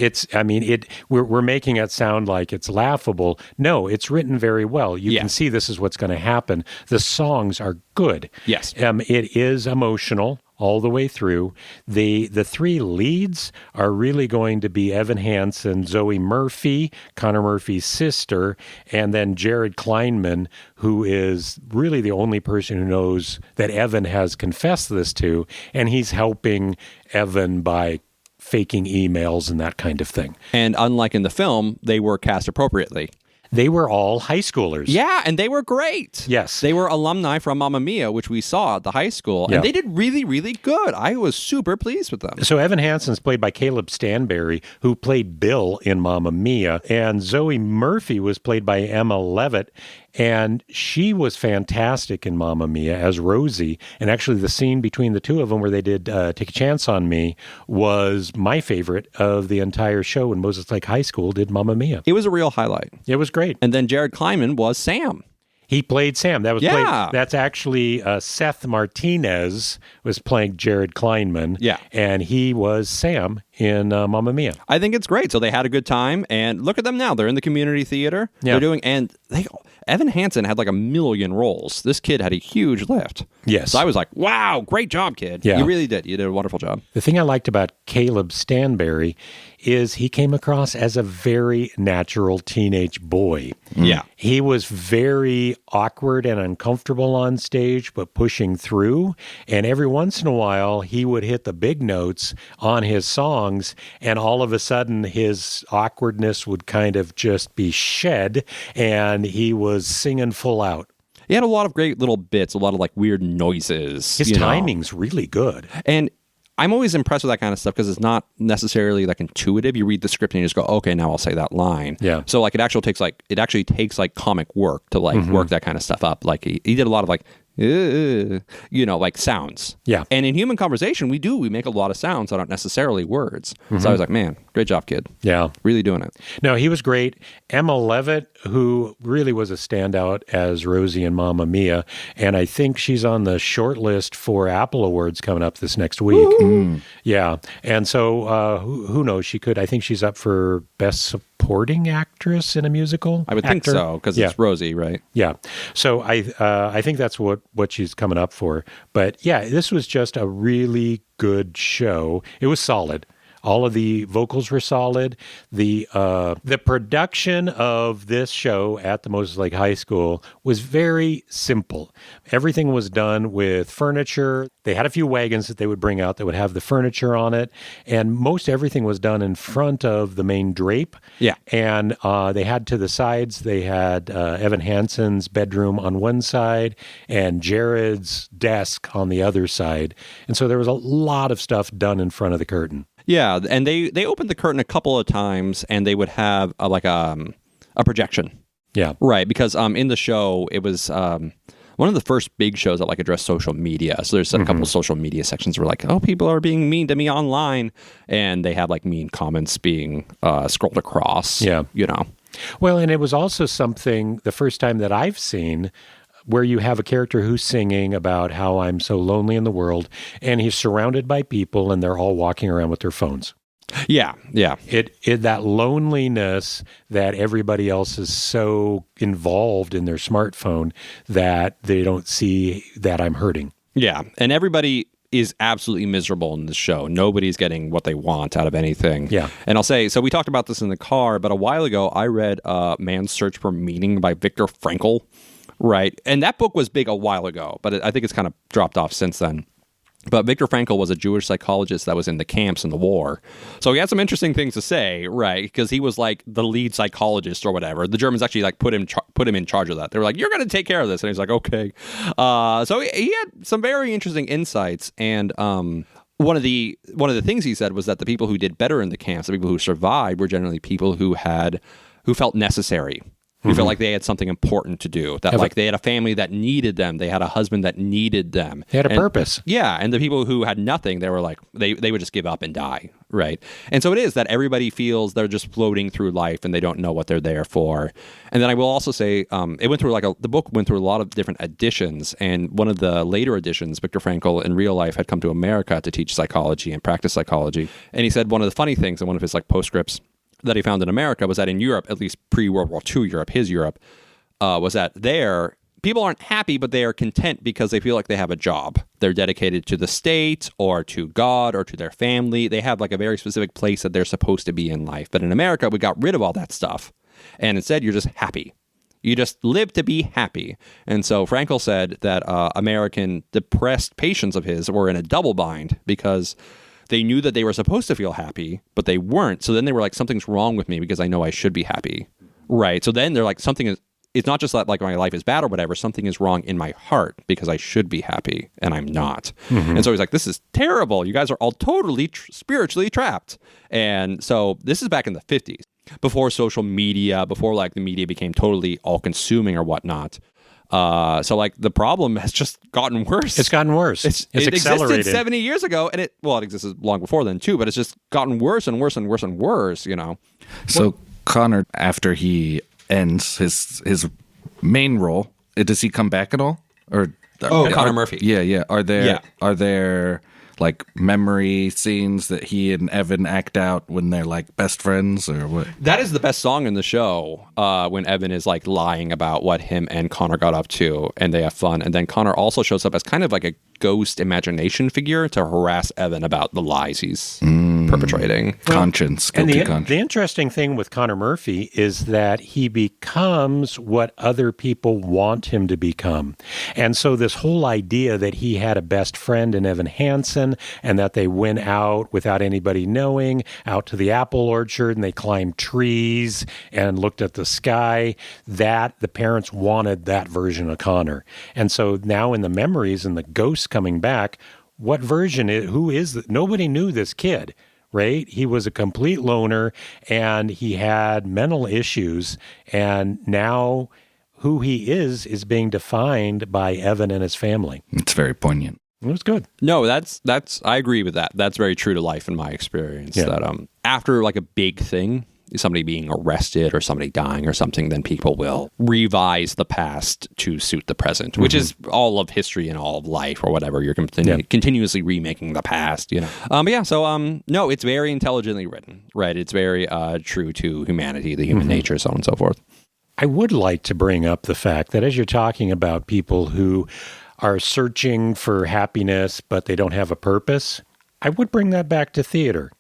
S1: We're making it sound like it's laughable. No, it's written very well. You can see this is what's going to happen. The songs are good.
S5: Yes.
S1: It is emotional all the way through. The three leads are really going to be Evan Hansen, Zoe Murphy, Connor Murphy's sister, and then Jared Kleinman, who is really the only person who knows that Evan has confessed this to, and he's helping Evan by faking emails and that kind of thing.
S5: And unlike in the film, they were cast appropriately.
S1: They were all high schoolers.
S5: Yeah, and they were great.
S1: Yes.
S5: They were alumni from Mamma Mia, which we saw at the high school, and they did really, really good. I was super pleased with them.
S1: So Evan Hansen's played by Caleb Stanberry, who played Bill in Mamma Mia, and Zoe Murphy was played by Emma Levitt, and she was fantastic in Mamma Mia as Rosie. And actually the scene between the two of them where they did Take a Chance on Me was my favorite of the entire show when Moses Lake High School did Mamma Mia.
S5: It was a real highlight.
S1: It was great.
S5: And then Jared Kleinman was Sam.
S1: He played Sam. That's actually Seth Martinez was playing Jared Kleinman.
S5: Yeah.
S1: And he was Sam in Mamma Mia.
S5: I think it's great. So they had a good time, and look at them now. They're in the community theater.
S1: Yeah.
S5: They're doing, and Evan Hansen had like 1 million roles. This kid had a huge lift.
S1: Yes.
S5: So I was like, wow, great job, kid.
S1: Yeah.
S5: You really did. You did a wonderful job.
S1: The thing I liked about Caleb Stanberry is he came across as a very natural teenage boy.
S5: Yeah.
S1: He was very awkward and uncomfortable on stage, but pushing through. And every once in a while, he would hit the big notes on his songs, and all of a sudden, his awkwardness would kind of just be shed, and he was singing full out.
S5: He had a lot of great little bits, a lot of like weird noises.
S1: His timing's really good.
S5: And I'm always impressed with that kind of stuff because it's not necessarily like intuitive. You read the script and you just go, okay, now I'll say that line.
S1: Yeah.
S5: So like it actually takes like comic work to like work that kind of stuff up. Like he did a lot of like like sounds.
S1: Yeah.
S5: And in human conversation, we make a lot of sounds that aren't necessarily words. So I was like, man, great job, kid.
S1: Yeah.
S5: Really doing it.
S1: No, he was great. Emma Levitt, who really was a standout as Rosie in Mamma Mia, and I think she's on the short list for Apple Awards coming up this next week. Yeah. And so who knows? I think she's up for Best Supporting Actress in a musical.
S5: I would think so, because it's Rosie, right?
S1: Yeah. So I think that's what she's coming up for. But yeah, this was just a really good show. It was solid. All of the vocals were solid. The production of this show at the Moses Lake High School was very simple. Everything was done with furniture. They had a few wagons that they would bring out that would have the furniture on it, and most everything was done in front of the main drape.
S5: Yeah.
S1: And they had to the sides, they had Evan Hansen's bedroom on one side and Jared's desk on the other side. And so there was a lot of stuff done in front of the curtain.
S5: Yeah, and they opened the curtain a couple of times, and they would have a projection.
S1: Yeah.
S5: Right, because in the show, it was one of the first big shows that addressed social media. So there's a couple of social media sections where people are being mean to me online, and they have mean comments being scrolled across.
S1: Yeah. Well, and it was also something, the first time that I've seen, where you have a character who's singing about how I'm so lonely in the world, and he's surrounded by people, and they're all walking around with their phones.
S5: Yeah.
S1: It that loneliness that everybody else is so involved in their smartphone that they don't see that I'm hurting.
S5: Yeah, and everybody is absolutely miserable in this show. Nobody's getting what they want out of anything.
S1: Yeah.
S5: And I'll say, so we talked about this in the car, but a while ago, I read Man's Search for Meaning by Viktor Frankl. Right. And that book was big a while ago, but I think it's kind of dropped off since then. But Viktor Frankl was a Jewish psychologist that was in the camps in the war. So he had some interesting things to say, right? Because he was the lead psychologist or whatever. The Germans actually put him in charge of that. They were like, you're going to take care of this. And he's like, okay. So he had some very interesting insights. And one of the things he said was that the people who did better in the camps, the people who survived, were generally people who felt necessary. Who felt like they had something important to do, that they had a family that needed them, they had a husband that needed them.
S1: They had a purpose.
S5: Yeah, and the people who had nothing, they were they would just give up and die, right? And so it is that everybody feels they're just floating through life and they don't know what they're there for. And then I will also say, it went through the book went through a lot of different editions, and one of the later editions, Viktor Frankl in real life had come to America to teach psychology and practice psychology. And he said one of the funny things in one of his postscripts that he found in America was that in Europe, at least pre-World War II Europe, his Europe, was that there, people aren't happy, but they are content because they feel like they have a job. They're dedicated to the state or to God or to their family. They have a very specific place that they're supposed to be in life. But in America, we got rid of all that stuff. And instead, you're just happy. You just live to be happy. And so Frankl said that American depressed patients of his were in a double bind because they knew that they were supposed to feel happy, but they weren't. So then they were like, something's wrong with me because I know I should be happy. Right. So then they're like, it's not just that my life is bad or whatever. Something is wrong in my heart because I should be happy and I'm not. And so he's like, this is terrible. You guys are all totally spiritually trapped. And so this is back in the 50s, before social media, before the media became totally all consuming or whatnot. So the problem has just gotten worse.
S1: It's gotten worse. It's accelerated.
S5: Existed 70 years ago, and it existed long before then too, but it's just gotten worse and worse and worse and worse,
S6: So Connor, after he ends his main role, does he come back at all? Or
S5: Connor Murphy.
S6: Yeah. Are there memory scenes that he and Evan act out when they're best friends or what?
S5: That is the best song in the show, when Evan is lying about what him and Connor got up to and they have fun. And then Connor also shows up as kind of a ghost imagination figure to harass Evan about the lies he's perpetrating.
S6: Conscience.
S1: And the interesting thing with Connor Murphy is that he becomes what other people want him to become. And so this whole idea that he had a best friend in Evan Hansen and that they went out without anybody knowing, out to the apple orchard, and they climbed trees and looked at the sky, that the parents wanted that version of Connor. And so now in the memories and the ghosts coming back, what version who is nobody knew this kid, right? He was a complete loner and he had mental issues, and now who he is being defined by Evan and his family.
S6: It's very poignant.
S1: It was good.
S5: No, that's I agree with that. That's very true to life in my experience.
S1: Yeah.
S5: That after like a big thing, somebody being arrested or somebody dying or something, then people will revise the past to suit the present, which is all of history and all of life or whatever. You're continuously remaking the past, you know. But yeah, so no, it's very intelligently written, right? It's very true to humanity, the human nature, so on and so forth.
S1: I would like to bring up the fact that as you're talking about people who are searching for happiness, but they don't have a purpose, I would bring that back to theater.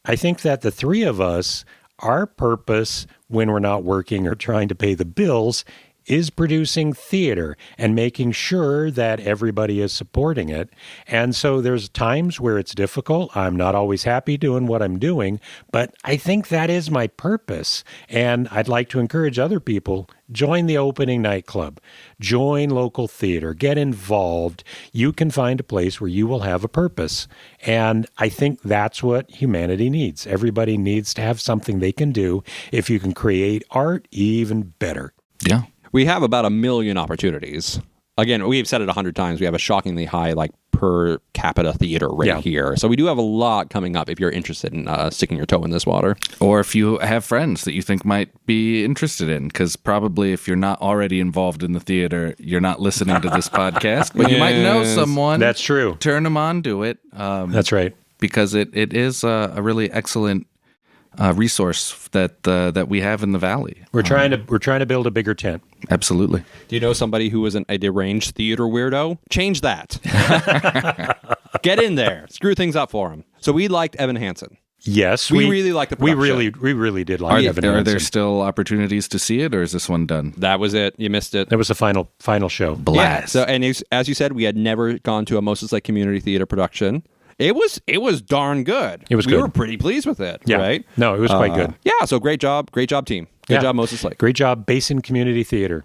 S1: I think that the three of us, our purpose when we're not working or trying to pay the bills is producing theater and making sure that everybody is supporting it. And so there's times where it's difficult. I'm not always happy doing what I'm doing, but I think that is my purpose. And I'd like to encourage other people, join the opening night club, join local theater, get involved. You can find a place where you will have a purpose. And I think that's what humanity needs. Everybody needs to have something they can do. If you can create art, even better.
S6: Yeah.
S5: We have about 1 million opportunities. Again, we've said it 100 times. We have a shockingly high per capita theater rate here. So we do have a lot coming up if you're interested in sticking your toe in this water.
S6: Or if you have friends that you think might be interested in, because probably if you're not already involved in the theater, you're not listening to this podcast, but you might know someone.
S1: That's true.
S6: Turn them on to it.
S1: That's right.
S6: Because it is a really excellent resource that we have in the Valley.
S1: We're trying to build a bigger tent.
S6: Absolutely.
S5: Do you know somebody who is a deranged theater weirdo? Change that. Get in there. Screw things up for him. So we liked Evan Hansen.
S1: Yes,
S5: we really liked the production.
S1: We really did like Evan Hansen.
S6: Are there still opportunities to see it, or is this one done?
S5: That was it. You missed it.
S1: That was the final show.
S6: Blast.
S5: Yeah. So, and as you said, we had never gone to a Moses Lake Community Theater production. It was darn good.
S1: It was
S5: we
S1: good.
S5: We were pretty pleased with it,
S1: Yeah.
S5: right?
S1: No, it was quite good.
S5: Yeah, so great job team. Good job, Moses Lake.
S1: Great job, Basin Community Theater.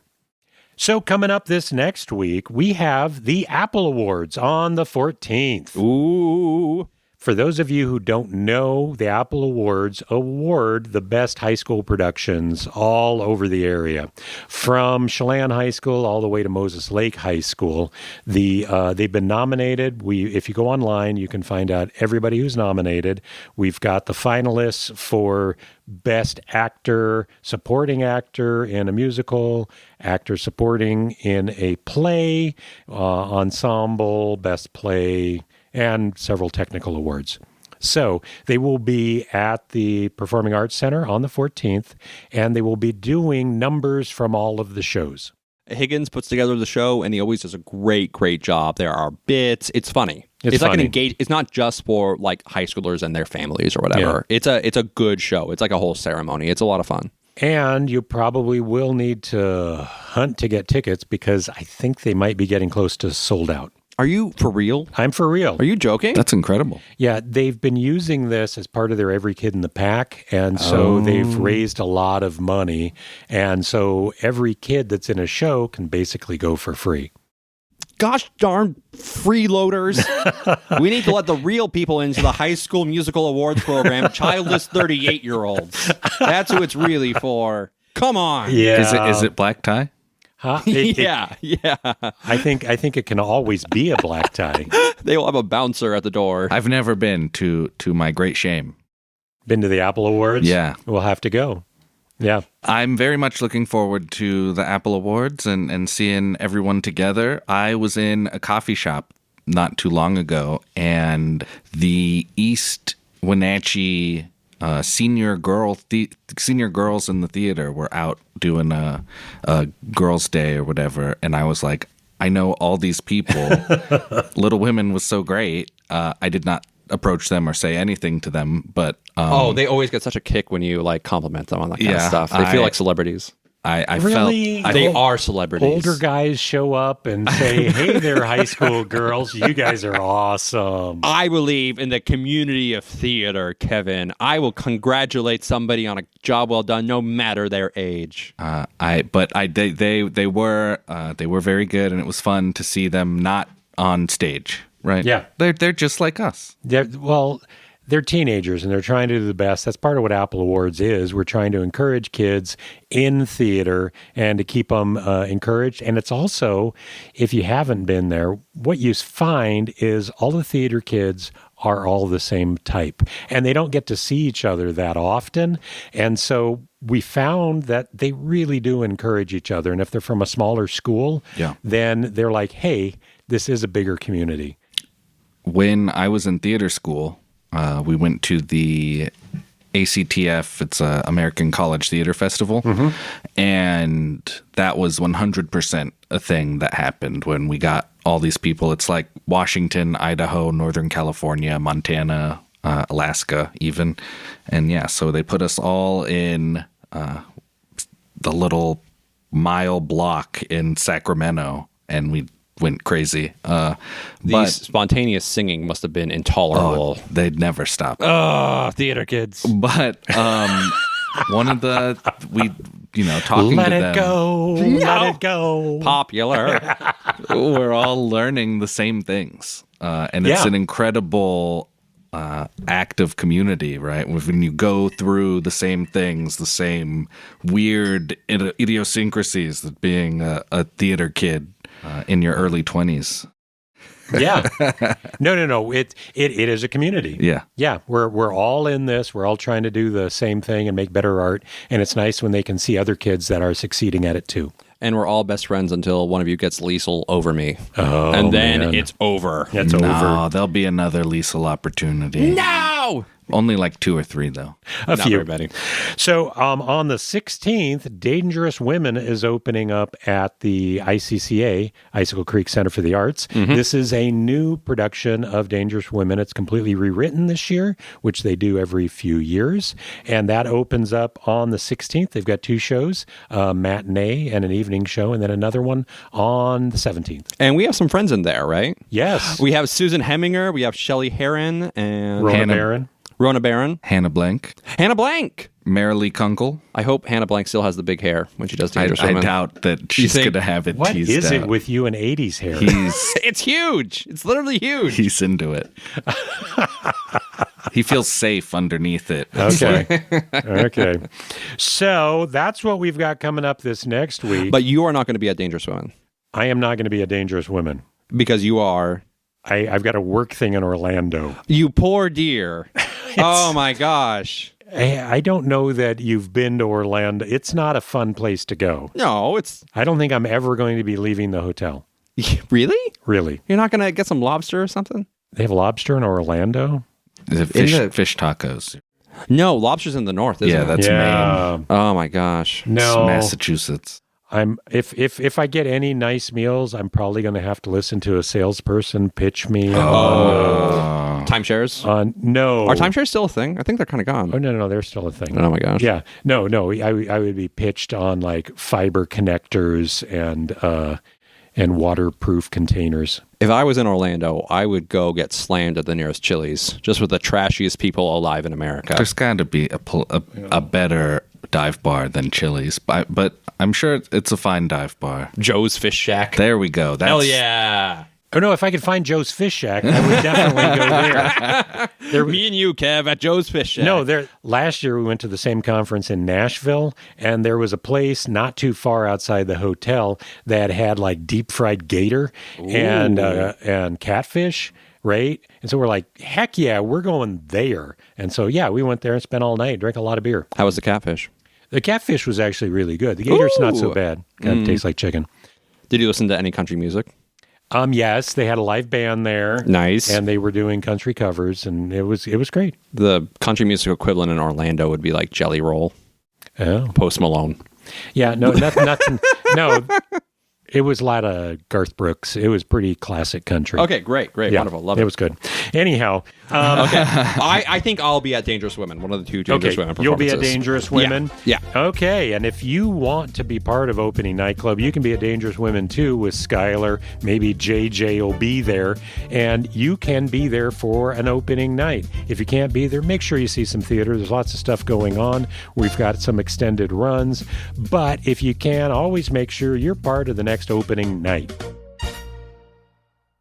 S1: So coming up this next week, we have the Apple Awards on the 14th.
S5: Ooh.
S1: For those of you who don't know, the Apple Awards award the best high school productions all over the area. From Chelan High School all the way to Moses Lake High School. They've been nominated. If you go online, you can find out everybody who's nominated. We've got the finalists for Best Actor, Supporting Actor in a Musical, Actor Supporting in a Play, Ensemble, Best Play, and several technical awards. So they will be at the Performing Arts Center on the 14th, and they will be doing numbers from all of the shows.
S5: Higgins puts together the show, and he always does a great job. There are bits. It's funny. It's
S1: funny.
S5: like it's not just for like high schoolers and their families or whatever. Yeah. It's a good show. It's like a whole ceremony. It's a lot of fun.
S1: And you probably will need to hunt to get tickets because I think they might be getting close to sold out.
S5: Are you for real?
S1: I'm for real.
S5: Are you joking?
S6: That's incredible.
S1: Yeah, they've been using this as part of their Every Kid in the Pack, and so they've raised a lot of money, and so every kid that's in a show can basically go for free.
S5: Gosh darn freeloaders. We need to let the real people into the High School Musical Awards program, childless 38-year-olds. That's who it's really for. Come on.
S1: Yeah.
S6: Is it black tie?
S1: Huh?
S5: Yeah.
S1: I think it can always be a black tie.
S5: They will have a bouncer at the door.
S6: I've never been, to my great shame.
S1: Been to the Apple Awards?
S6: Yeah.
S1: We'll have to go. Yeah.
S6: I'm very much looking forward to the Apple Awards and seeing everyone together. I was in a coffee shop not too long ago, and the East Wenatchee senior girls in the theater were out doing a girls' day or whatever, and I was like, I know all these people. Little Women was so great. I did not approach them or say anything to them, but
S5: they always get such a kick when you like compliment them on that kind of stuff. They feel like celebrities.
S6: I
S1: Really?
S6: felt
S5: They are celebrities.
S1: Older guys show up and say, hey there, high school girls, you guys are awesome.
S5: I believe in the community of theater, Kevin. I will congratulate somebody on a job well done, no matter their age.
S6: they were very good, and it was fun to see them not on stage. Right?
S1: Yeah.
S6: They're just like us.
S1: Well, they're teenagers and they're trying to do the best. That's part of what Apple Awards is. We're trying to encourage kids in theater and to keep them encouraged. And it's also, if you haven't been there, what you find is all the theater kids are all the same type, and they don't get to see each other that often. And so we found that they really do encourage each other. And if they're from a smaller school, then they're like, hey, this is a bigger community.
S6: When I was in theater school, we went to the ACTF, it's a American College Theater Festival, and that was 100% a thing that happened when we got all these people. It's like Washington, Idaho, Northern California, Montana, Alaska even. And yeah, so they put us all in the little mile block in Sacramento, and we went crazy.
S5: The spontaneous singing must have been intolerable.
S6: Oh, they'd never stop.
S5: Theater kids.
S6: But one of the, talking
S1: Let
S6: to
S1: it
S6: them.
S1: go. Let it go.
S5: Popular.
S6: We're all learning the same things. And it's an incredible act of community, right? When you go through the same things, the same weird idiosyncrasies that being a theater kid in your early 20s.
S1: Yeah. No. It is a community.
S6: Yeah.
S1: Yeah. We're all in this. We're all trying to do the same thing and make better art. And it's nice when they can see other kids that are succeeding at it too.
S5: And we're all best friends until one of you gets Liesel over me.
S1: Oh,
S5: and then
S1: man.
S5: it's over.
S1: It's
S6: No,
S1: over.
S6: there'll be another Liesel opportunity.
S5: No!
S6: Only like 2 or 3, though.
S1: A
S5: Not
S1: few.
S5: very many.
S1: So on the 16th, Dangerous Women is opening up at the ICCA, Icicle Creek Center for the Arts. This is a new production of Dangerous Women. It's completely rewritten this year, which they do every few years. And that opens up on the 16th. They've got 2 shows, a matinee and an evening show, and then another one on the 17th.
S5: And we have some friends in there, right?
S1: Yes.
S5: We have Susan Heminger, we have Shelley Heron, and
S1: Rona
S6: Hannah-
S1: Barron.
S5: Rona Barron.
S6: Hannah Blank,
S5: Hannah Blank.
S6: Marilee Kunkel.
S5: I hope Hannah Blank still has the big hair when she does Dangerous
S6: I
S5: Women.
S6: doubt that she's
S5: think-
S6: going to have it
S1: What
S6: teased
S1: is it
S6: out.
S1: with you and 80s hair?
S5: It's huge. It's literally huge.
S6: He's into it. He feels safe underneath it.
S1: Okay. Okay. So that's what we've got coming up this next week.
S5: But you are not going to be at Dangerous Women
S1: I am not going to be a Dangerous Woman.
S5: because you are.
S1: I've got a work thing in Orlando.
S5: You poor dear. Oh my gosh.
S1: I don't know that you've been to Orlando. It's not a fun place to go.
S5: No, it's
S1: I don't think I'm ever going to be leaving the hotel.
S5: really?
S1: Really.
S5: You're not going to get some lobster or something?
S1: They have lobster in Orlando?
S6: Is it fish tacos?
S5: No, lobster's in the north, isn't
S6: Yeah,
S5: it?
S6: that's Maine.
S1: yeah.
S5: Oh my gosh.
S1: No.
S6: Massachusetts.
S1: I'm if I get any nice meals, I'm probably going to have to listen to a salesperson pitch me
S5: Timeshares?
S1: on no.
S5: Are timeshares still a thing? I think they're kind of gone.
S1: Oh no, they're still a thing.
S5: Oh my gosh.
S1: Yeah. No. I would be pitched on like fiber connectors and waterproof containers.
S5: If I was in Orlando, I would go get slammed at the nearest Chili's, just with the trashiest people alive in America.
S6: There's got to be a better dive bar than Chili's, but I'm sure it's a fine dive bar.
S5: Joe's Fish Shack.
S6: There we go. That's,
S5: Hell yeah.
S1: Oh no, if I could find Joe's Fish Shack, I would definitely go there.
S5: Me and you, Kev, at Joe's Fish Shack.
S1: No, last year we went to the same conference in Nashville, and there was a place not too far outside the hotel that had like deep fried gator and catfish, right? And so we're like, heck yeah, we're going there. And so yeah, we went there and spent all night, drank a lot of beer.
S5: How was the catfish?
S1: The catfish was actually really good. The gator's not so
S5: Ooh.
S1: bad. Kind of tastes like chicken.
S5: Did you listen to any country music?
S1: Yes, they had a live band there.
S5: Nice.
S1: And they were doing country covers, and it was great.
S5: The country music equivalent in Orlando would be like Jelly Roll,
S1: Oh.
S5: Post Malone.
S1: Yeah, no, nothing. No, it was a lot of Garth Brooks. It was pretty classic country.
S5: Okay, great,
S1: Yeah,
S5: wonderful, love
S1: it
S5: it.
S1: was good. Anyhow,
S5: Okay, I think I'll be at Dangerous Women, one of the 2 Dangerous Women
S1: you'll be
S5: performances.
S1: at Dangerous Women.
S5: Yeah.
S1: Okay, and if you want to be part of Opening Night Club, you can be at Dangerous Women too with Skyler. Maybe JJ will be there, and you can be there for an opening night. If you can't be there, make sure you see some theater. There's lots of stuff going on. We've got some extended runs, but if you can, always make sure you're part of the next opening night.